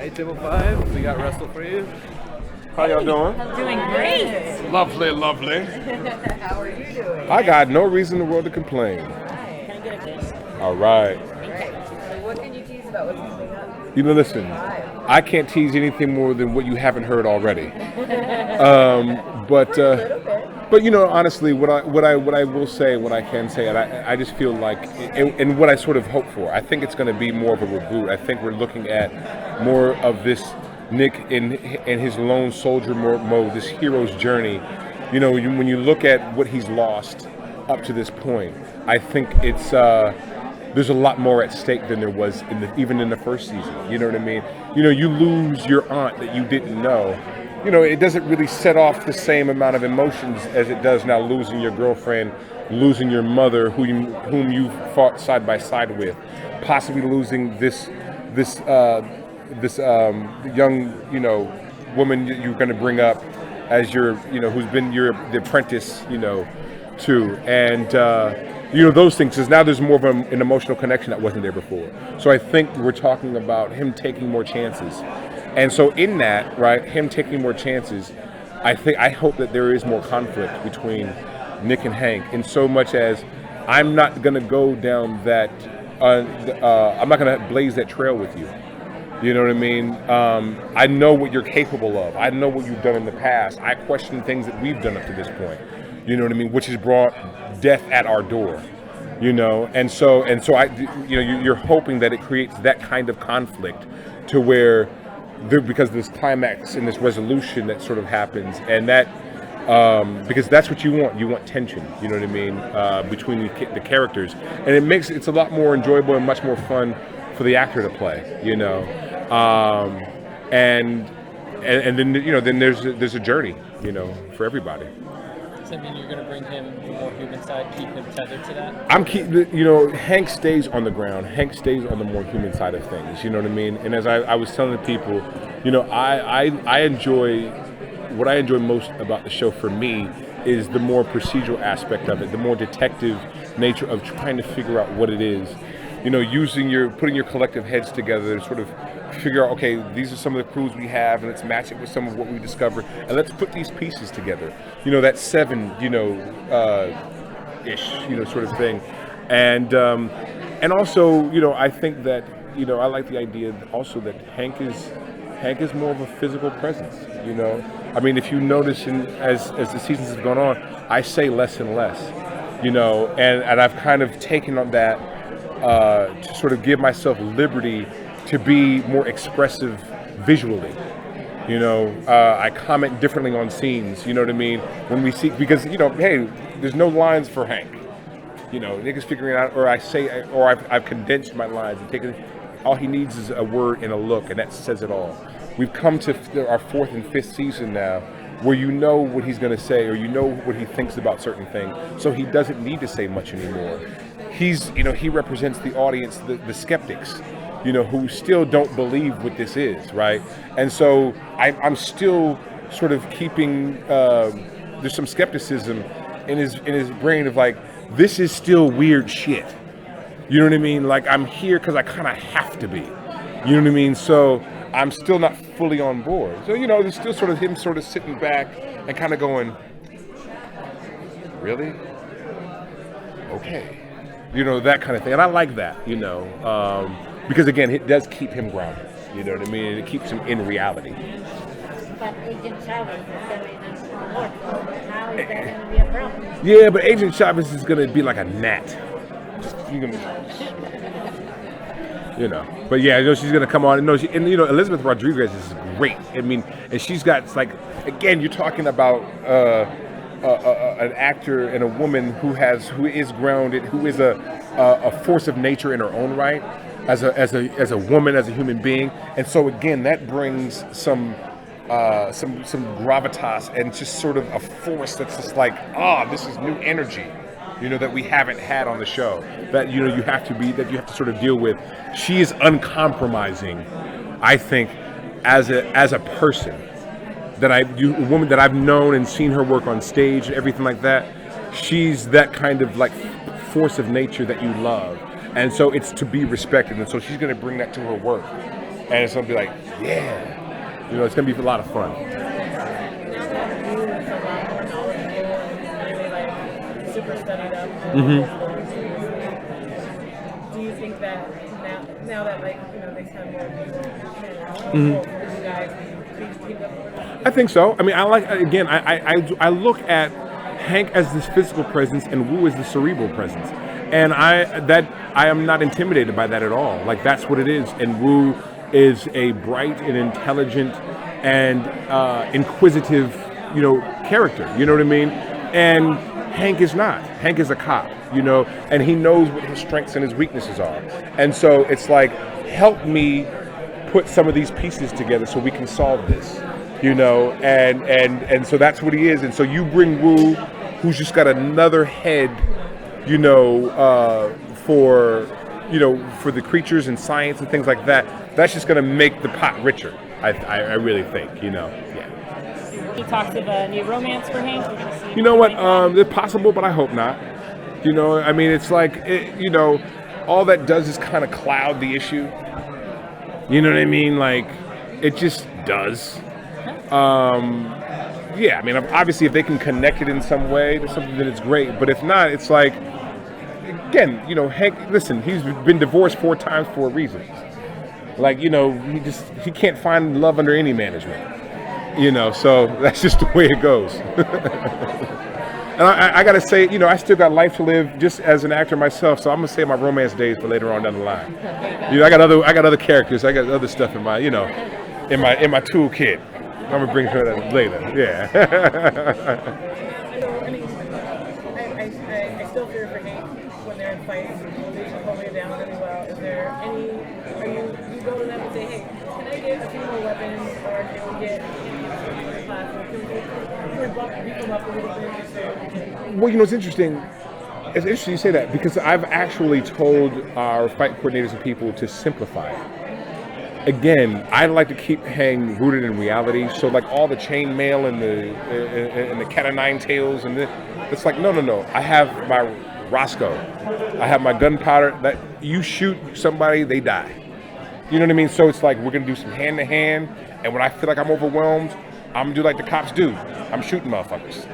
Hey, Table 5, we got Russell for you. How y'all doing? I'm doing great. Lovely, lovely. How are you doing? I got no reason in the world to complain. Can I get a kiss? All right. So what can you tease about what's coming up? You know, listen, I can't tease anything more than what you haven't heard already. But you know, honestly, what I will say, what I can say, and I just feel like, and what I sort of hope for, I think it's going to be more of a reboot. I think we're looking at more of this Nick in his lone soldier mode, this hero's journey. You know, when you look at what he's lost up to this point, I think it's there's a lot more at stake than there was even in the first season. You know what I mean? You know, you lose your aunt that you didn't know. You know, it doesn't really set off the same amount of emotions as it does now losing your girlfriend, losing your mother, whom you fought side by side with, possibly losing this young, you know, woman you're going to bring up as who's been the apprentice, too, and those things. Because now there's more of an emotional connection that wasn't there before. So I think we're talking about him taking more chances. And so in that, right, him taking more chances, I hope that there is more conflict between Nick and Hank, in so much as I'm not going to go down that, I'm not going to blaze that trail with you. You know what I mean? I know what you're capable of. I know what you've done in the past. I question things that we've done up to this point. You know what I mean? Which has brought death at our door. And so you're hoping that it creates that kind of conflict to where because of this climax and this resolution that sort of happens, and that because that's what you want tension, you know what I mean, between the characters, and it's a lot more enjoyable and much more fun for the actor to play, and then there's a journey, for everybody. Does that mean you're going to bring him the more human side, keep him tethered to that? Hank stays on the ground. Hank stays on the more human side of things. You know what I mean? And as I was telling the people, I enjoy, what I enjoy most about the show for me is the more procedural aspect of it, the more detective nature of trying to figure out what it is. Putting your collective heads together to sort of figure out, okay, these are some of the clues we have, and let's match it with some of what we discovered, and let's put these pieces together. That 7, ish, sort of thing. And also, I think that, I like the idea also that Hank is more of a physical presence. I mean, if you notice, as the seasons have gone on, I say less and less. And I've kind of taken on that to sort of give myself liberty to be more expressive visually. I comment differently on scenes, you know what I mean? When we see, because, hey, there's no lines for Hank. Nick is figuring it out, or I've condensed my lines and taken, all he needs is a word and a look, and that says it all. We've come to our 4th and 5th season now, where you know what he's going to say, or you know what he thinks about certain things, so he doesn't need to say much anymore. He represents the audience, the skeptics, who still don't believe what this is, right? And so I'm still sort of keeping, there's some skepticism in his brain of like, this is still weird shit. You know what I mean? Like, I'm here because I kind of have to be. You know what I mean? So I'm still not fully on board. So, there's still sort of him sort of sitting back and kind of going, really? Okay. That kind of thing. And I like that, because again, it does keep him grounded. You know what I mean? And it keeps him in reality. But Agent Chavez is going to work. How is that going to be a problem? Yeah, but Agent Chavez is going to be like a gnat. But yeah, she's going to come on. And Elizabeth Rodriguez is great. I mean, and she's got, like, again, you're talking about an actor and a woman who is grounded, who is a force of nature in her own right, as a woman, as a human being. And so again, that brings some gravitas and just sort of a force that's just like, this is new energy, that we haven't had on the show, that you have to sort of deal with. She is uncompromising, I think, as a person, a woman that I've known and seen her work on stage and everything like that. She's that kind of like force of nature that you love, and so it's to be respected, and so she's going to bring that to her work. and it's gonna be like, yeah, you know, it's gonna be a lot of fun. Now that you is a lot more knowledgeable and really like super studied up. Do you think that now that like next time more people you guys keep up? I think so. I mean, I look at Hank as this physical presence and Wu as the cerebral presence, and I am not intimidated by that at all. Like that's what it is. And Wu is a bright and intelligent and inquisitive, character. You know what I mean? And Hank is not. Hank is a cop, and he knows what his strengths and his weaknesses are. And so it's like, help me put some of these pieces together so we can solve this, and so that's what he is. And so you bring Wu, who's just got another head, for the creatures and science and things like that. That's just going to make the pot richer. I really think, yeah. He talks of a new romance for Hank. We're gonna see. You know what? It's possible, but I hope not. I mean, it's like, all that does is kind of cloud the issue. You know what I mean? Like, it just does. Yeah, I mean, obviously, if they can connect it in some way to something, then it's great. But if not, it's like, again, Hank, listen, he's been divorced 4 times for a reason. Like, he can't find love under any management. So that's just the way it goes. And I got to say, I still got life to live just as an actor myself. So I'm gonna save my romance days for later on down the line. I got other characters. I got other stuff in my, in my toolkit. I'm gonna bring her that later. Yeah. I still fear for Hank when they're in fights. They hold it down really well. Is there any? Are you go to them and say, hey, can I get a few more weapons, or can we get beat them up a little bit? Well, it's interesting. It's interesting you say that because I've actually told our fight coordinators and people to simplify it. Again, I like to keep Hang rooted in reality. So like all the chainmail and the cat o' nine tails and it's like no. I have my Roscoe. I have my gunpowder. That you shoot somebody, they die. You know what I mean? So it's like we're gonna do some hand to hand, and when I feel like I'm overwhelmed, I'm gonna do like the cops do. I'm shooting motherfuckers.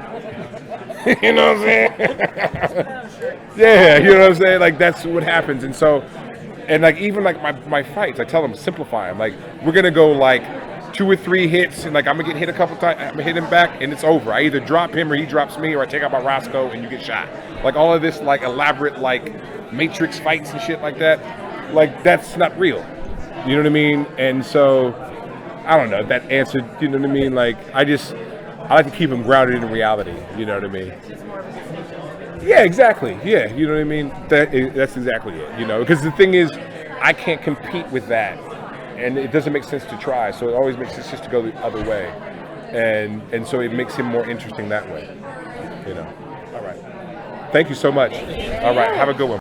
You know what I'm saying? Yeah, you know what I'm saying? Like that's what happens. And so, and like even like my fights, I tell them simplify them. Like we're gonna go like 2 or 3 hits, and like I'm gonna get hit a couple times. I'm gonna hit him back, and it's over. I either drop him or he drops me, or I take out my Roscoe and you get shot. Like all of this like elaborate like Matrix fights and shit like that. Like that's not real. You know what I mean? And so I don't know if that answered. You know what I mean? Like I like to keep them grounded in reality. You know what I mean? Yeah, exactly. Yeah, you know what I mean? That's exactly it. Because the thing is, I can't compete with that, and it doesn't make sense to try. So it always makes sense just to go the other way, and so it makes him more interesting that way. All right. Thank you so much. All right. Have a good one.